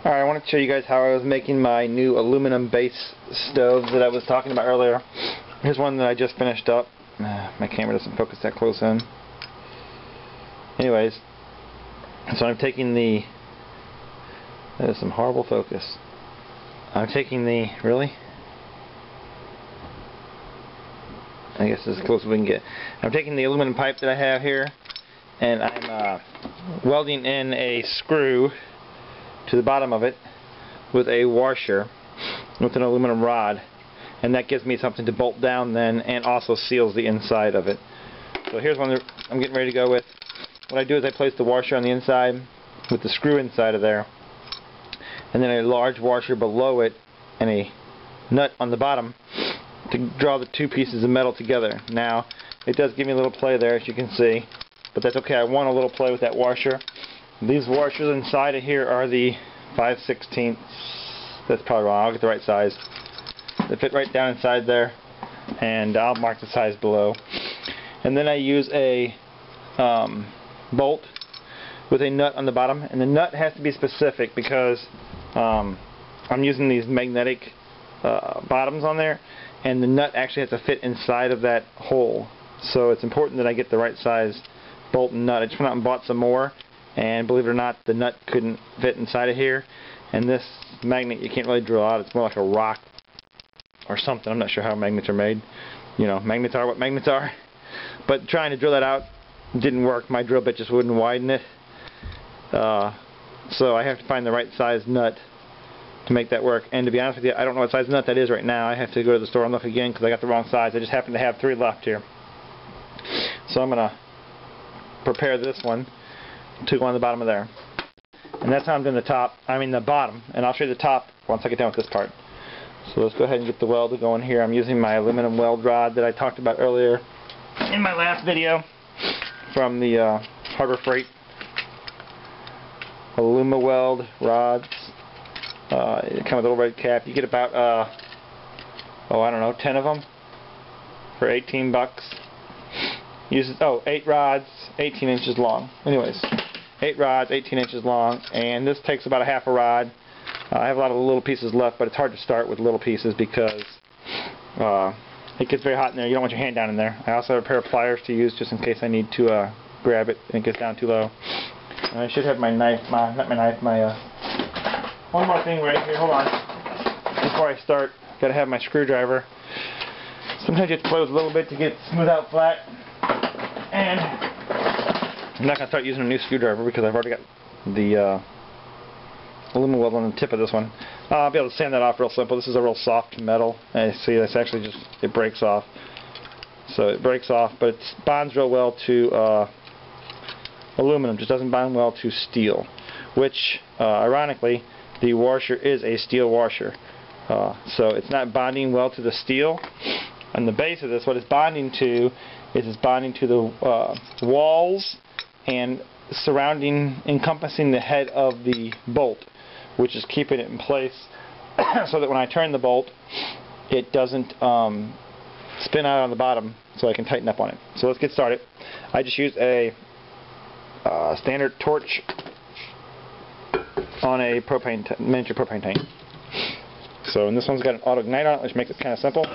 Alright, I want to show you guys how I was making my new aluminum base stove that I was talking about earlier. Here's one that I just finished up. My camera doesn't focus that close in. Anyways, so I'm taking the... That is some horrible focus. I'm taking the... Really? I guess this is as close as we can get. I'm taking the aluminum pipe that I have here, and I'm welding in a screw to the bottom of it with a washer with an aluminum rod, and that gives me something to bolt down then, and also seals the inside of it. So here's one that I'm getting ready to go with. What I do is I place the washer on the inside with the screw inside of there, and then a large washer below it and a nut on the bottom to draw the two pieces of metal together. Now it does give me a little play there, as you can see, but that's okay. I want a little play with that washer. These washers inside of here are the 5/16. That's probably wrong. I'll get the right size. They fit right down inside there, and I'll mark the size below. And then I use a bolt with a nut on the bottom, and the nut has to be specific because I'm using these magnetic bottoms on there, and the nut actually has to fit inside of that hole. So it's important that I get the right size bolt and nut. I just went out and bought some more, and believe it or not, the nut couldn't fit inside of here, and this magnet you can't really drill out. It's more like a rock or something. I'm not sure how magnets are made. You know, magnets are what magnets are. But trying to drill that out didn't work. My drill bit just wouldn't widen it. So I have to find the right size nut to make that work. And to be honest with you, I don't know what size nut that is right now. I have to go to the store and look again because I got the wrong size. I just happen to have 3 left here. So I'm going to prepare this one to go on the bottom of there. And that's how I'm doing the bottom, and I'll show you the top once I get done with this part. So let's go ahead and get the weld going here. I'm using my aluminum weld rod that I talked about earlier in my last video from the Harbor Freight Alumaweld rods. They come with a little red cap. You get about I don't know, 10 of them for 18 bucks. 8 rods, 18 inches long. Anyways, 8 rods, 18 inches long, and this takes about a half a rod. I have a lot of little pieces left, but it's hard to start with little pieces because it gets very hot in there. You don't want your hand down in there. I also have a pair of pliers to use just in case I need to grab it and it gets down too low. And I should have my knife, one more thing right here. Hold on. Before I start, gotta have my screwdriver. Sometimes you have to play with a little bit to get it smooth out flat. And I'm not going to start using a new screwdriver because I've already got the aluminum weld on the tip of this one. I'll be able to sand that off real simple. This is a real soft metal. And see, that's actually just, it breaks off. So it breaks off, but it bonds real well to aluminum. Just doesn't bond well to steel, which ironically the washer is a steel washer. So it's not bonding well to the steel. On the base of this, what it's bonding to is it's bonding to the walls and encompassing the head of the bolt, which is keeping it in place so that when I turn the bolt, it doesn't spin out on the bottom, so I can tighten up on it. So let's get started. I just used a standard torch on a miniature propane tank. So, and this one's got an auto ignite on it, which makes it kind of simple.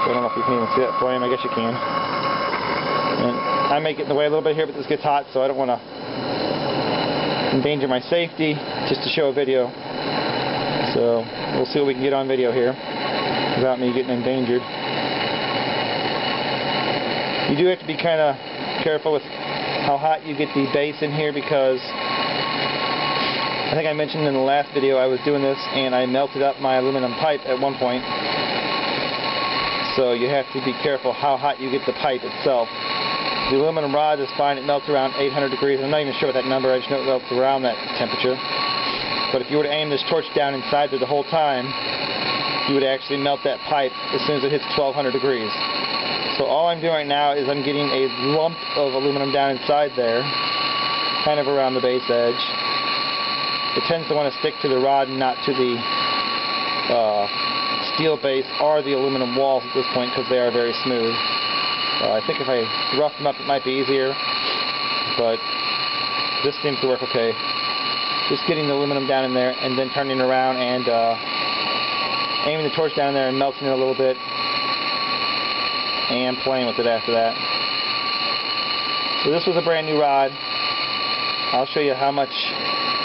I don't know if you can even see that flame. I guess you can. And I may get in the way a little bit here, but this gets hot, so I don't want to endanger my safety just to show a video. So we'll see what we can get on video here without me getting endangered. You do have to be kind of careful with how hot you get the base in here because I think I mentioned in the last video I was doing this and I melted up my aluminum pipe at one point. So you have to be careful how hot you get the pipe itself. The aluminum rod is fine. It melts around 800 degrees. I'm not even sure what that number. I just know it melts around that temperature. But if you were to aim this torch down inside there the whole time, you would actually melt that pipe as soon as it hits 1200 degrees. So all I'm doing right now is I'm getting a lump of aluminum down inside there, kind of around the base edge. It tends to want to stick to the rod and not to the steel base or the aluminum walls at this point because they are very smooth. I think if I rough them up it might be easier, but this seems to work okay. Just getting the aluminum down in there and then turning around and aiming the torch down in there and melting it a little bit and playing with it after that. So this was a brand new rod. I'll show you how much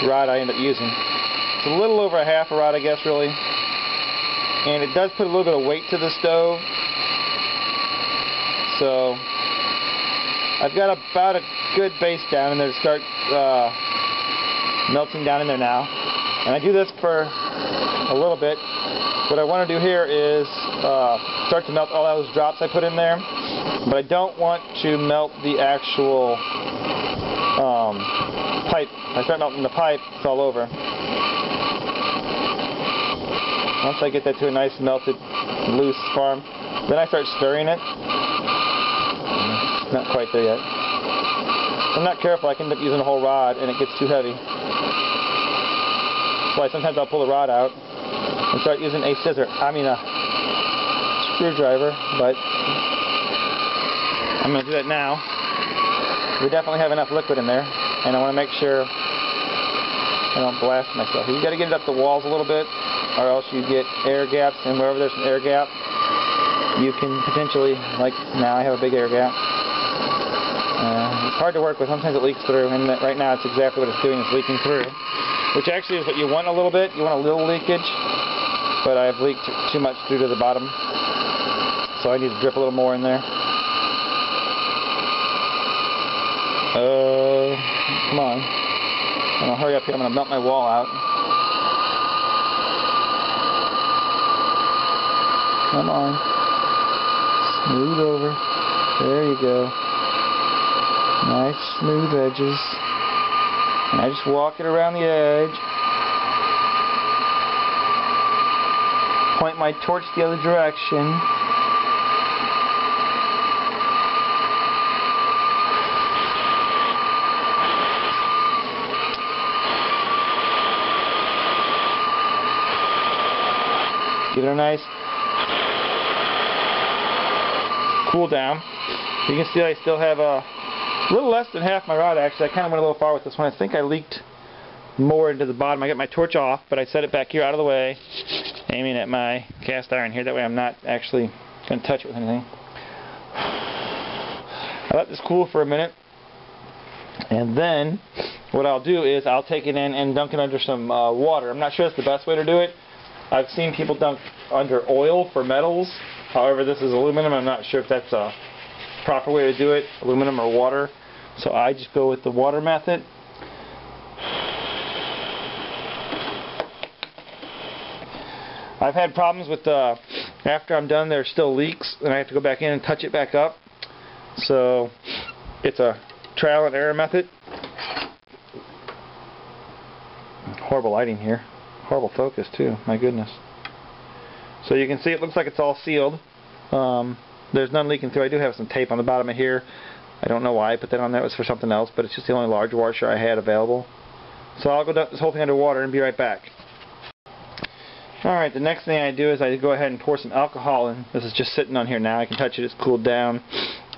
rod I end up using. It's a little over a half a rod, I guess, really. And it does put a little bit of weight to the stove. So I've got about a good base down in there to start melting down in there now. And I do this for a little bit. What I want to do here is start to melt all those drops I put in there. But I don't want to melt the actual pipe. If I start melting the pipe, it's all over. Once I get that to a nice melted, loose form, then I start stirring it. Not quite there yet. If I'm not careful, I can end up using a whole rod and it gets too heavy. That's why sometimes I'll pull the rod out and start using a screwdriver, but I'm going to do that now. We definitely have enough liquid in there, and I want to make sure I don't blast myself. You got to get it up the walls a little bit, or else you get air gaps, and wherever there's an air gap, you can potentially, like now I have a big air gap. It's hard to work with. Sometimes it leaks through, and right now it's exactly what it's doing. It's leaking through, which actually is what you want a little bit. You want a little leakage, but I've leaked too much through to the bottom, so I need to drip a little more in there. Come on. I'm going to hurry up here. I'm going to melt my wall out. Come on. Smooth over. There you go. Nice smooth edges. And I just walk it around the edge. Point my torch the other direction. Give it a nice cool down. You can see I still have a little less than half my rod actually. I kind of went a little far with this one. I think I leaked more into the bottom. I got my torch off, but I set it back here out of the way, aiming at my cast iron here. That way I'm not actually going to touch it with anything. I let this cool for a minute, and then what I'll do is I'll take it in and dunk it under some water. I'm not sure that's the best way to do it. I've seen people dunk under oil for metals. However, this is aluminum. I'm not sure if that's a proper way to do it, aluminum or water. So I just go with the water method. I've had problems with after I'm done there's still leaks and I have to go back in and touch it back up. So it's a trial and error method. Horrible lighting here. Horrible focus too, my goodness. So you can see it looks like it's all sealed. There's none leaking through. I do have some tape on the bottom of here. I don't know why I put that on there. It was for something else, but it's just the only large washer I had available. So I'll go dump this whole thing underwater and be right back. Alright, the next thing I do is I go ahead and pour some alcohol in. This is just sitting on here now. I can touch it. It's cooled down.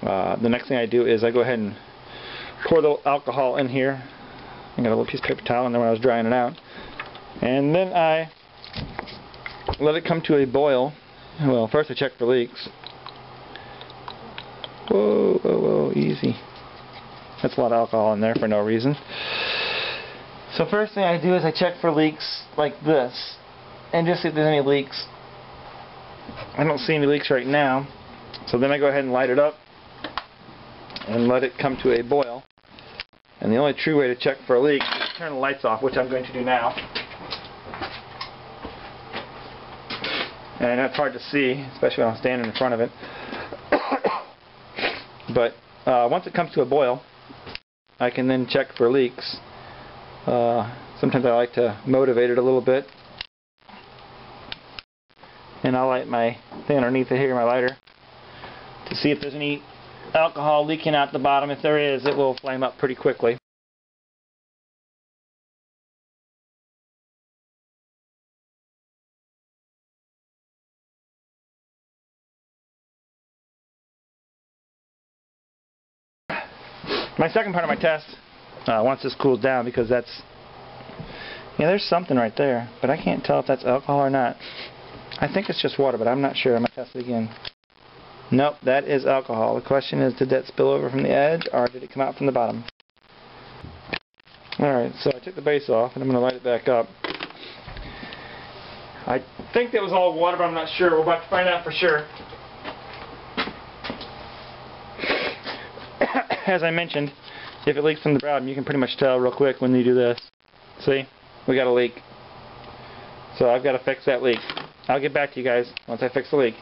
The next thing I do is I go ahead and pour the alcohol in here. I got a little piece of paper towel in there when I was drying it out. And then I let it come to a boil. Well, first I check for leaks. Whoa, whoa, whoa, easy. That's a lot of alcohol in there for no reason. So first thing I do is I check for leaks like this. And just see if there's any leaks. I don't see any leaks right now. So then I go ahead and light it up. And let it come to a boil. And the only true way to check for a leak is to turn the lights off, which I'm going to do now. And I know it's hard to see, especially when I'm standing in front of it. But once it comes to a boil, I can then check for leaks. Sometimes I like to motivate it a little bit. And I'll light my thing underneath it here, my lighter, to see if there's any alcohol leaking out the bottom. If there is, it will flame up pretty quickly. My second part of my test once this cools down, because that's, yeah, there's something right there, but I can't tell if that's alcohol or not. I think it's just water, but I'm not sure. I'm going to test it again. Nope, that is alcohol. The question is, did that spill over from the edge, or did it come out from the bottom? Alright, so I took the base off, and I'm going to light it back up. I think that was all water, but I'm not sure. We're about to find out for sure. As I mentioned, if it leaks from the bottom, you can pretty much tell real quick when you do this. See? We got a leak. So I've got to fix that leak. I'll get back to you guys once I fix the leak.